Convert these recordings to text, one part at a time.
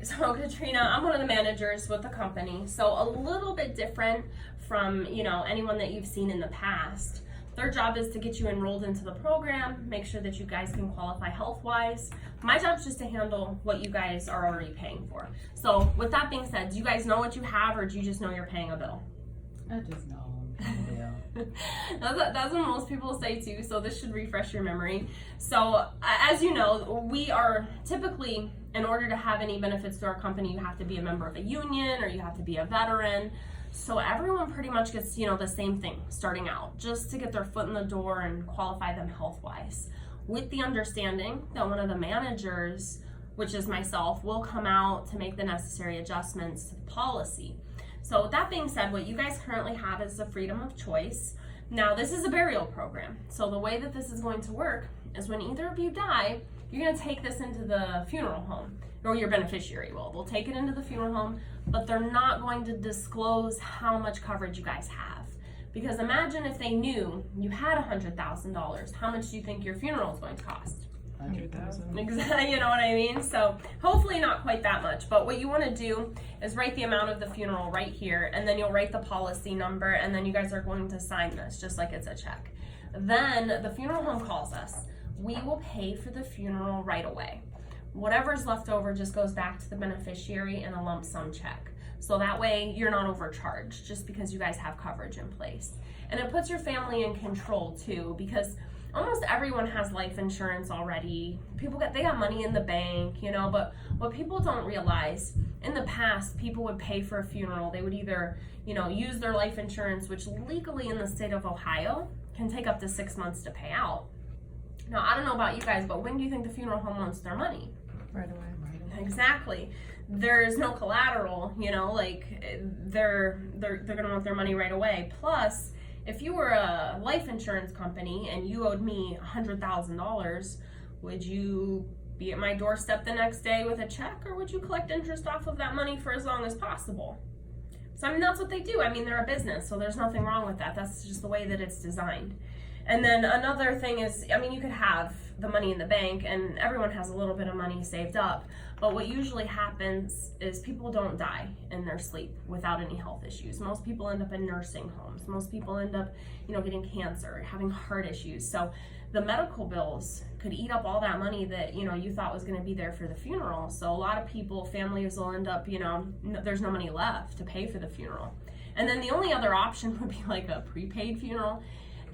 so Katrina, I'm one of the managers with the company, so a little bit different from, you know, anyone that you've seen in the past. Their job is to get you enrolled into the program, make sure that you guys can qualify health-wise. My job is just to handle what you guys are already paying for. So with that being said, do you guys know what you have, or do you just know you're paying a bill? I just know. Yeah. That's what most people say too, so this should refresh your memory. So as you know, we are typically, in order to have any benefits to our company, you have to be a member of a union or you have to be a veteran. So everyone pretty much gets, you know, the same thing starting out, just to get their foot in the door and qualify them health-wise, with the understanding that one of the managers, which is myself, will come out to make the necessary adjustments to the policy. So with that being said, what you guys currently have is the freedom of choice. Now, this is a burial program. So the way that this is going to work is when either of you die, you're going to take this into the funeral home, or your beneficiary will. They'll take it into the funeral home, but they're not going to disclose how much coverage you guys have. Because imagine if they knew you had $100,000, how much do you think your funeral is going to cost? 100,000. Exactly, you know what I mean? So hopefully not quite that much, but what you want to do is write the amount of the funeral right here, and then you'll write the policy number, and then you guys are going to sign this just like it's a check. Then the funeral home calls us. We will pay for the funeral right away. Whatever's left over just goes back to the beneficiary in a lump sum check. So that way you're not overcharged just because you guys have coverage in place. And it puts your family in control too, because almost everyone has life insurance already. They got money in the bank, you know, but what people don't realize, in the past, people would pay for a funeral. They would either, you know, use their life insurance, which legally in the state of Ohio can take up to 6 months to pay out. Now, I don't know about you guys, but when do you think the funeral home wants their money? Right away. Exactly. There's no collateral, you know, like they're gonna want their money right away. Plus, if you were a life insurance company and you owed me $100,000, would you be at my doorstep the next day with a check, or would you collect interest off of that money for as long as possible? So I mean, that's what they do. I mean, they're a business, so there's nothing wrong with that. That's just the way that it's designed. And then another thing is, I mean, you could have the money in the bank, and everyone has a little bit of money saved up, but what usually happens is people don't die in their sleep without any health issues. Most people end up in nursing homes. Most people end up, you know, getting cancer, having heart issues. So the medical bills could eat up all that money that, you know, you thought was going to be there for the funeral. So a lot of people, families will end up, you know, there's no money left to pay for the funeral. And then the only other option would be like a prepaid funeral.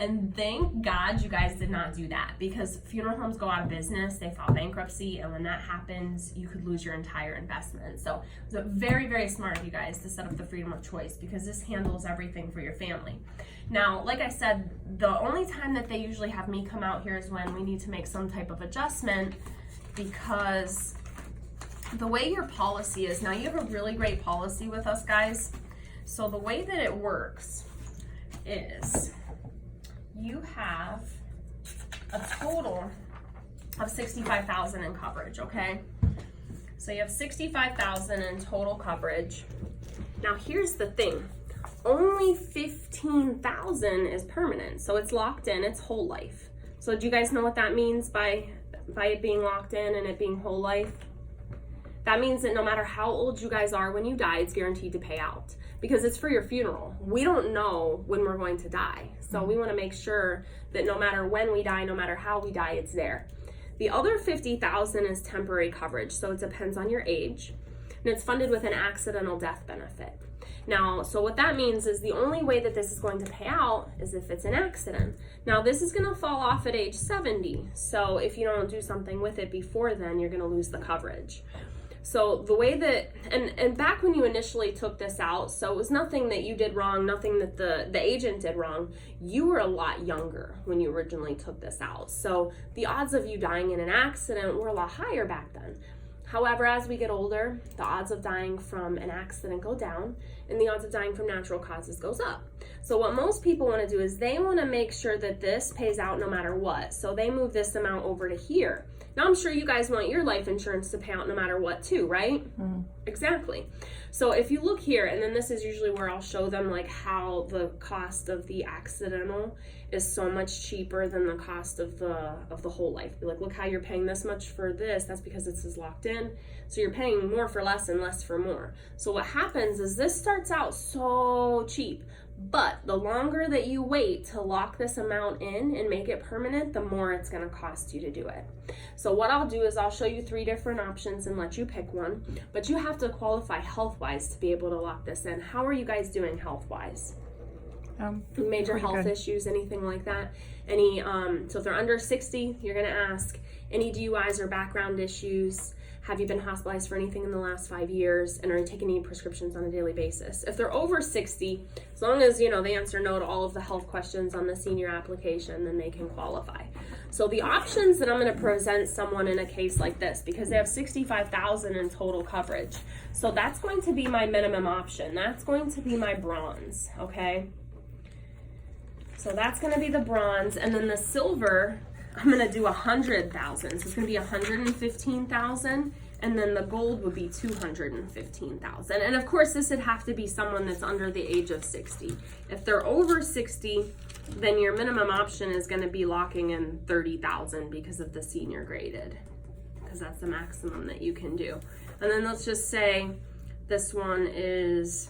And thank God you guys did not do that, because funeral homes go out of business, they file bankruptcy, and when that happens, you could lose your entire investment. So it was very, very smart of you guys to set up the freedom of choice, because this handles everything for your family. Now, like I said, the only time that they usually have me come out here is when we need to make some type of adjustment, because the way your policy is, now you have a really great policy with us guys. So the way that it works is, you have a total of $65,000 in coverage, okay? So you have $65,000 in total coverage. Now here's the thing, only $15,000 is permanent, so it's locked in, it's whole life. So do you guys know what that means by it being locked in and it being whole life? That means that no matter how old you guys are when you die, it's guaranteed to pay out, because it's for your funeral. We don't know when we're going to die. So we want to make sure that no matter when we die, no matter how we die, it's there. The other $50,000 is temporary coverage. So it depends on your age, and it's funded with an accidental death benefit. Now, so what that means is the only way that this is going to pay out is if it's an accident. Now, this is going to fall off at age 70. So if you don't do something with it before then, you're going to lose the coverage. So the way that, and back when you initially took this out, so it was nothing that you did wrong, nothing that the agent did wrong. You were a lot younger when you originally took this out. So the odds of you dying in an accident were a lot higher back then. However, as we get older, the odds of dying from an accident go down, and the odds of dying from natural causes goes up. So what most people want to do is they want to make sure that this pays out no matter what. So they move this amount over to here. Now, I'm sure you guys want your life insurance to pay out no matter what too, right? Mm-hmm. Exactly. So if you look here, and then this is usually where I'll show them like how the cost of the accidental is so much cheaper than the cost of the whole life. Be like, look how you're paying this much for this. That's because this is locked in. So you're paying more for less and less for more. So what happens is this starts out so cheap, but the longer that you wait to lock this amount in and make it permanent, the more it's going to cost you to do it. So what I'll do is I'll show you 3 different options and let you pick one, but you have to qualify health-wise to be able to lock this in. How are you guys doing health-wise? Major health issues, anything like that? Any, so if they're under 60, you're going to ask, any DUIs or background issues? Have you been hospitalized for anything in the last 5 years? And are you taking any prescriptions on a daily basis? If they're over 60, as long as, you know, they answer no to all of the health questions on the senior application, then they can qualify. So the options that I'm going to present someone in a case like this, because they have $65,000 in total coverage. So that's going to be my minimum option. That's going to be my bronze, okay? So that's going to be the bronze, and then the silver, I'm going to do 100,000. So it's going to be 115,000, and then the gold would be 215,000. And of course, this would have to be someone that's under the age of 60. If they're over 60, then your minimum option is going to be locking in 30,000 because of the senior graded, because that's the maximum that you can do. And then let's just say this one is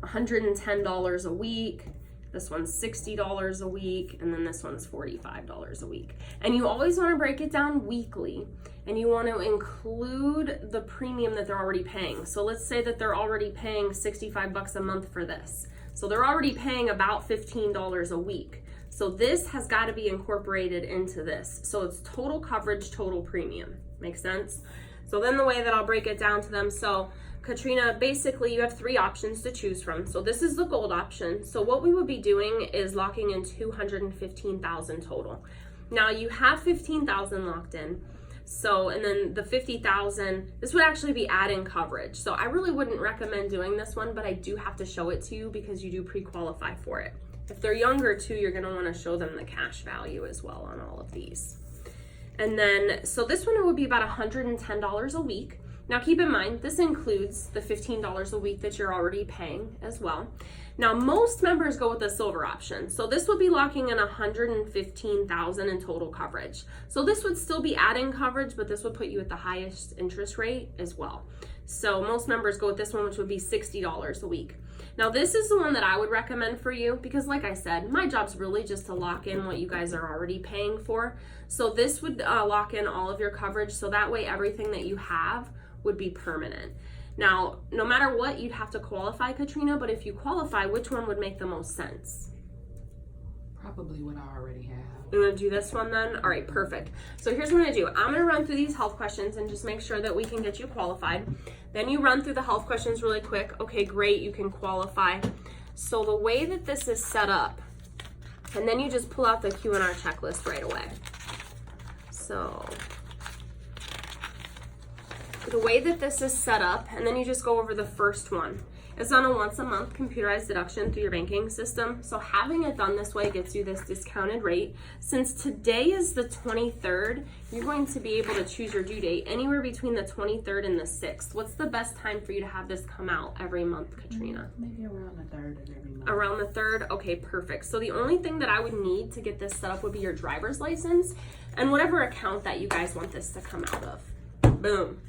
$110 a week. This one's $60 a week, and then this one's $45 a week. And you always want to break it down weekly, and you want to include the premium that they're already paying. So let's say that they're already paying $65 a month for this. So they're already paying about $15 a week. So this has got to be incorporated into this. So it's total coverage, total premium. Makes sense? So then the way that I'll break it down to them, so Katrina, basically you have 3 options to choose from. So this is the gold option. So what we would be doing is locking in 215,000 total. Now you have 15,000 locked in. So, and then the 50,000, this would actually be adding coverage. So I really wouldn't recommend doing this one, but I do have to show it to you because you do pre-qualify for it. If they're younger too, you're gonna wanna show them the cash value as well on all of these. And then, so this one would be about $110 a week. Now keep in mind, this includes the $15 a week that you're already paying as well. Now most members go with the silver option. So this would be locking in $115,000 in total coverage. So this would still be adding coverage, but this would put you at the highest interest rate as well. So most members go with this one, which would be $60 a week. Now this is the one that I would recommend for you because like I said, my job's really just to lock in what you guys are already paying for. So this would lock in all of your coverage. So that way everything that you have would be permanent. Now, no matter what, you'd have to qualify, Katrina, but if you qualify, which one would make the most sense? Probably what I already have. You want to do this one then? All right, perfect. So here's what I'm going to do. I'm going to run through these health questions and just make sure that we can get you qualified. Then you run through the health questions really quick. Okay, great, you can qualify. So the way that this is set up, and then you just pull out the Q&R checklist right away. So the way that this is set up, and then you just go over the first one. It's on a once a month computerized deduction through your banking system. So having it done this way gets you this discounted rate. Since today is the 23rd, you're going to be able to choose your due date anywhere between the 23rd and the 6th. What's the best time for you to have this come out every month, Katrina? Maybe around the 3rd of every month. Around the 3rd? Okay, perfect. So the only thing that I would need to get this set up would be your driver's license and whatever account that you guys want this to come out of. Boom.